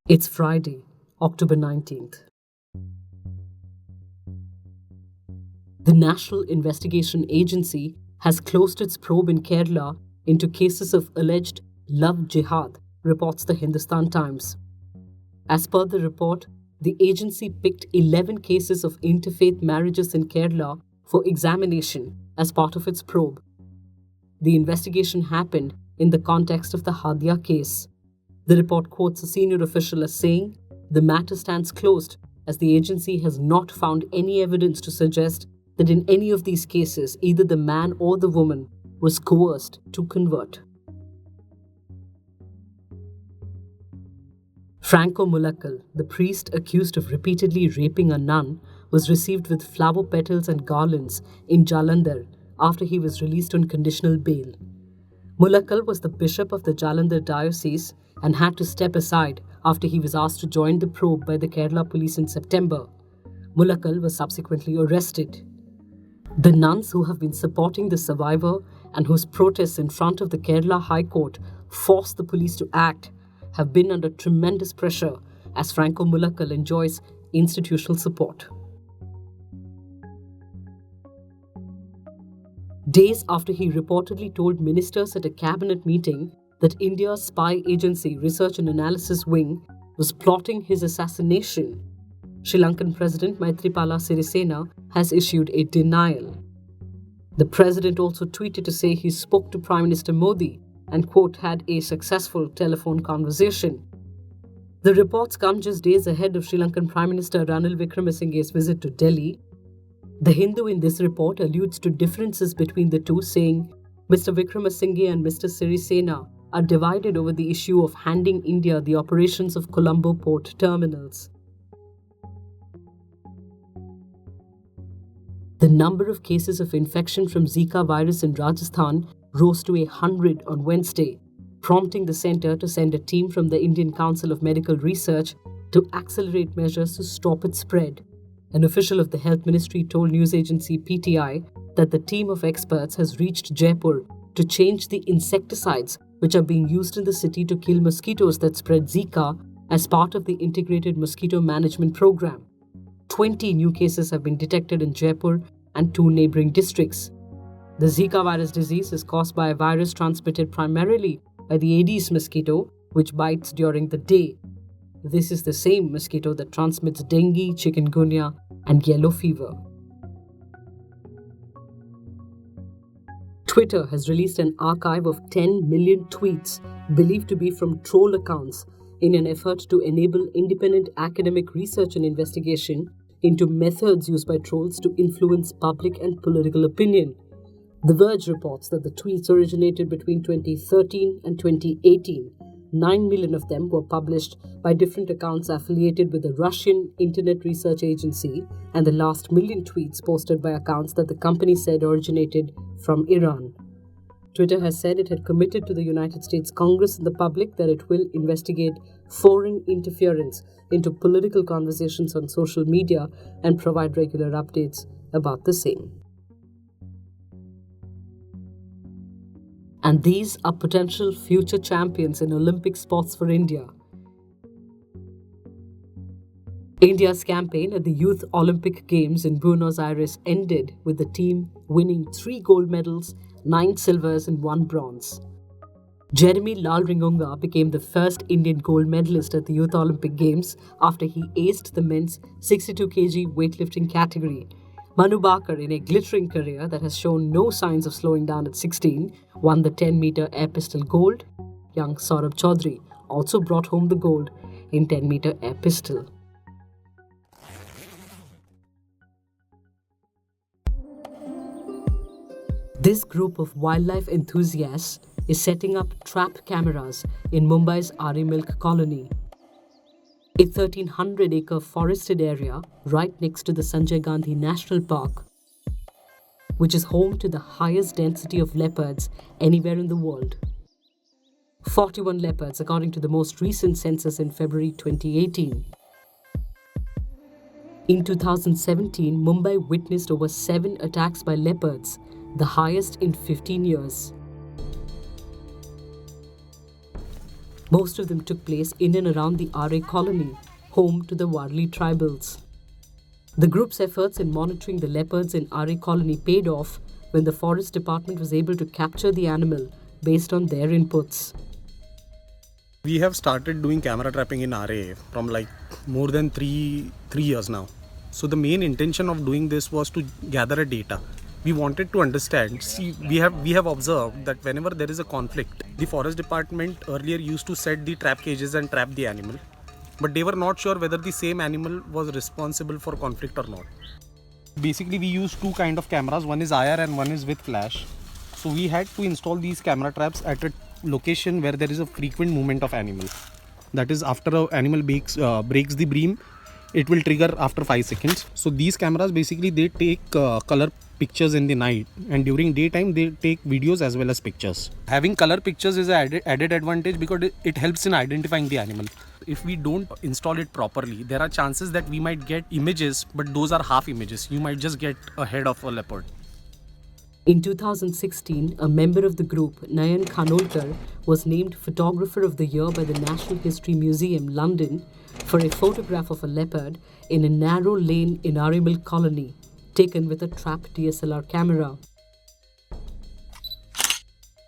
It's Friday, October 19th. The National Investigation Agency has closed its probe in Kerala into cases of alleged love jihad, reports the Hindustan Times. As per the report, the agency picked 11 cases of interfaith marriages in Kerala for examination as part of its probe. The investigation happened in the context of the Hadia case. The report quotes a senior official as saying, "The matter stands closed as the agency has not found any evidence to suggest that in any of these cases either the man or the woman was coerced to convert." Franco Mulakal, the priest accused of repeatedly raping a nun, was received with flower petals and garlands in Jalandhar after he was released on conditional bail. Mulakal was the bishop of the Jalandhar diocese and had to step aside after he was asked to join the probe by the Kerala police in September. Mulakal was subsequently arrested. The nuns who have been supporting the survivor and whose protests in front of the Kerala High Court forced the police to act have been under tremendous pressure as Franco Mulakal enjoys institutional support. Days after he reportedly told ministers at a cabinet meeting that India's spy agency Research and Analysis Wing was plotting his assassination, Sri Lankan President Maithripala Sirisena has issued a denial. The president also tweeted to say he spoke to Prime Minister Modi and, quote, had a successful telephone conversation. The reports come just days ahead of Sri Lankan Prime Minister Ranil Wickremesinghe's visit to Delhi. The Hindu in this report alludes to differences between the two, saying Mr. Wickremesinghe and Mr. Sirisena are divided over the issue of handing India the operations of Colombo port terminals. The number of cases of infection from Zika virus in Rajasthan rose to 100 on Wednesday, prompting the centre to send a team from the Indian Council of Medical Research to accelerate measures to stop its spread. An official of the Health Ministry told news agency PTI that the team of experts has reached Jaipur to change the insecticides which are being used in the city to kill mosquitoes that spread Zika as part of the Integrated Mosquito Management Program. 20 new cases have been detected in Jaipur and 2 neighbouring districts. The Zika virus disease is caused by a virus transmitted primarily by the Aedes mosquito, which bites during the day. This is the same mosquito that transmits dengue, chikungunya, and yellow fever. Twitter has released an archive of 10 million tweets believed to be from troll accounts in an effort to enable independent academic research and investigation into methods used by trolls to influence public and political opinion. The Verge reports that the tweets originated between 2013 and 2018. 9 million of them were published by different accounts affiliated with the Russian Internet Research Agency, and the last million tweets posted by accounts that the company said originated from Iran. Twitter has said it had committed to the United States Congress and the public that it will investigate foreign interference into political conversations on social media and provide regular updates about the same. And these are potential future champions in Olympic sports for India. India's campaign at the Youth Olympic Games in Buenos Aires ended with the team winning 3 gold medals, 9 silvers and 1 bronze. Jeremy Lalringonga became the first Indian gold medalist at the Youth Olympic Games after he aced the men's 62 kg weightlifting category. Manu Bakar, in a glittering career that has shown no signs of slowing down at 16, won the 10-meter air pistol gold. Young Saurabh Chaudhary also brought home the gold in 10-meter air pistol. This group of wildlife enthusiasts is setting up trap cameras in Mumbai's Ari Milk Colony, a 1,300-acre forested area right next to the Sanjay Gandhi National Park, which is home to the highest density of leopards anywhere in the world. 41 leopards, according to the most recent census in February 2018. In 2017, Mumbai witnessed over 7 attacks by leopards, the highest in 15 years. Most of them took place in and around the RA colony, home to the Warli tribals. The group's efforts in monitoring the leopards in RA colony paid off when the Forest Department was able to capture the animal based on their inputs. We have started doing camera trapping in RA from like more than three years now. So the main intention of doing this was to gather a data. We wanted to understand. See, we have observed that whenever there is a conflict, the Forest Department earlier used to set the trap cages and trap the animal, but they were not sure whether the same animal was responsible for conflict or not. Basically, we use two kind of cameras. One is IR and one is with flash. So we had to install these camera traps at a location where there is a frequent movement of animal. That is, after an animal breaks the beam, it will trigger after 5 seconds. So these cameras basically they take color pictures in the night, and during daytime they take videos as well as pictures. Having color pictures is an added advantage because it helps in identifying the animal. If we don't install it properly, there are chances that we might get images, but those are half images. You might just get a head of a leopard. In 2016, a member of the group, Nayan Khanolkar, was named Photographer of the Year by the National History Museum, London, for a photograph of a leopard in a narrow lane in Arimal colony, taken with a trap DSLR camera.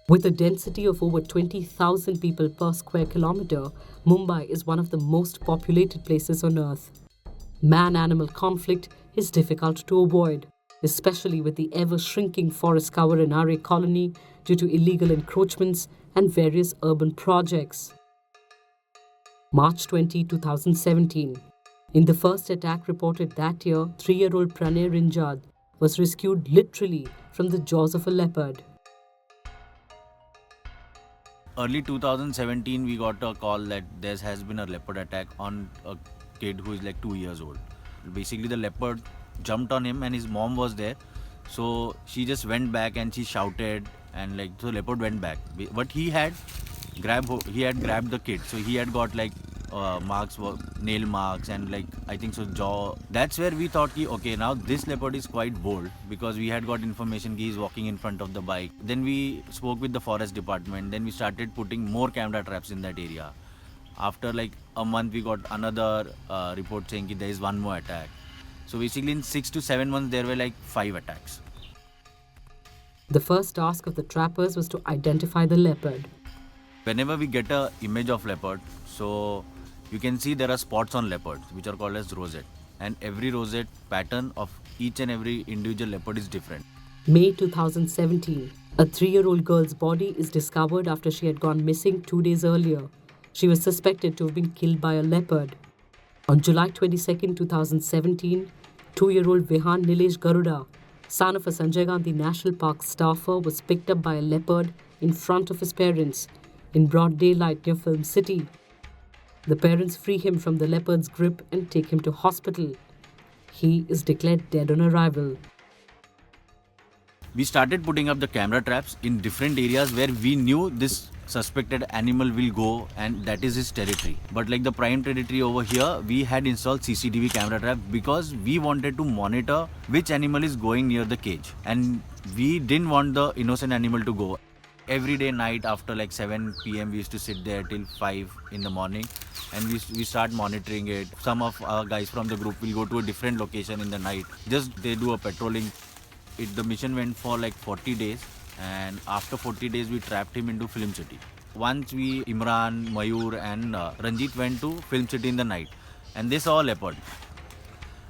With a density of over 20,000 people per square kilometer, Mumbai is one of the most populated places on earth. Man-animal conflict is difficult to avoid, especially with the ever-shrinking forest cover in RA colony due to illegal encroachments and various urban projects. March 20, 2017. In the first attack reported that year, 3-year-old Pranay Rinjad was rescued literally from the jaws of a leopard. Early 2017, we got a call that there has been a leopard attack on a kid who is like 2 years old. Basically, the leopard jumped on him and his mom was there. So she just went back and she shouted, and like so leopard went back. But he had grabbed the kid. So he had got like marks, nail marks, and like I think so jaw. That's where we thought okay, now this leopard is quite bold, because we had got information he is walking in front of the bike. Then we spoke with the forest department. Then we started putting more camera traps in that area. After like a month, we got another report saying there is one more attack. So basically in 6 to 7 months, there were like 5 attacks. The first task of the trappers was to identify the leopard. Whenever we get an image of leopard, so you can see there are spots on leopards, which are called as rosette. And every rosette pattern of each and every individual leopard is different. May 2017, a 3-year-old girl's body is discovered after she had gone missing 2 days earlier. She was suspected to have been killed by a leopard. On July 22, 2017, 2-year-old Vihan Nilesh Garuda, son of a Sanjay Gandhi National Park staffer, was picked up by a leopard in front of his parents in broad daylight near Film City. The parents free him from the leopard's grip and take him to hospital. He is declared dead on arrival. We started putting up the camera traps in different areas where we knew this suspected animal will go, and that is his territory. But like the prime territory over here, we had installed CCTV camera trap because we wanted to monitor which animal is going near the cage, and we didn't want the innocent animal to go. Every day night after like 7 p.m. we used to sit there till 5 in the morning, and we start monitoring it. Some of our guys from the group will go to a different location in the night. Just they do a patrolling. The mission went for like 40 days, and after 40 days we trapped him into Film City. Once Imran, Mayur and Ranjit went to Film City in the night, and they saw a leopard.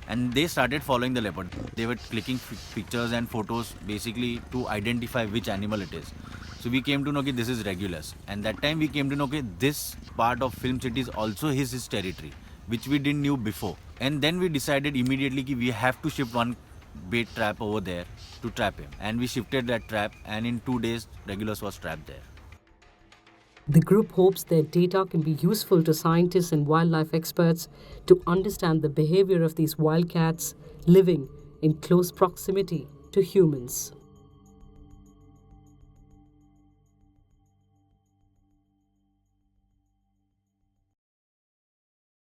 And they started following the leopard. They were clicking pictures and photos basically to identify which animal it is. So we came to know that this is Regulus. And that time we came to know that this part of Film City is also his territory, which we didn't knew before. And then we decided immediately that we have to shift one bait trap over there to trap him. And we shifted that trap, and in 2 days Regulus was trapped there. The group hopes their data can be useful to scientists and wildlife experts to understand the behavior of these wildcats living in close proximity to humans.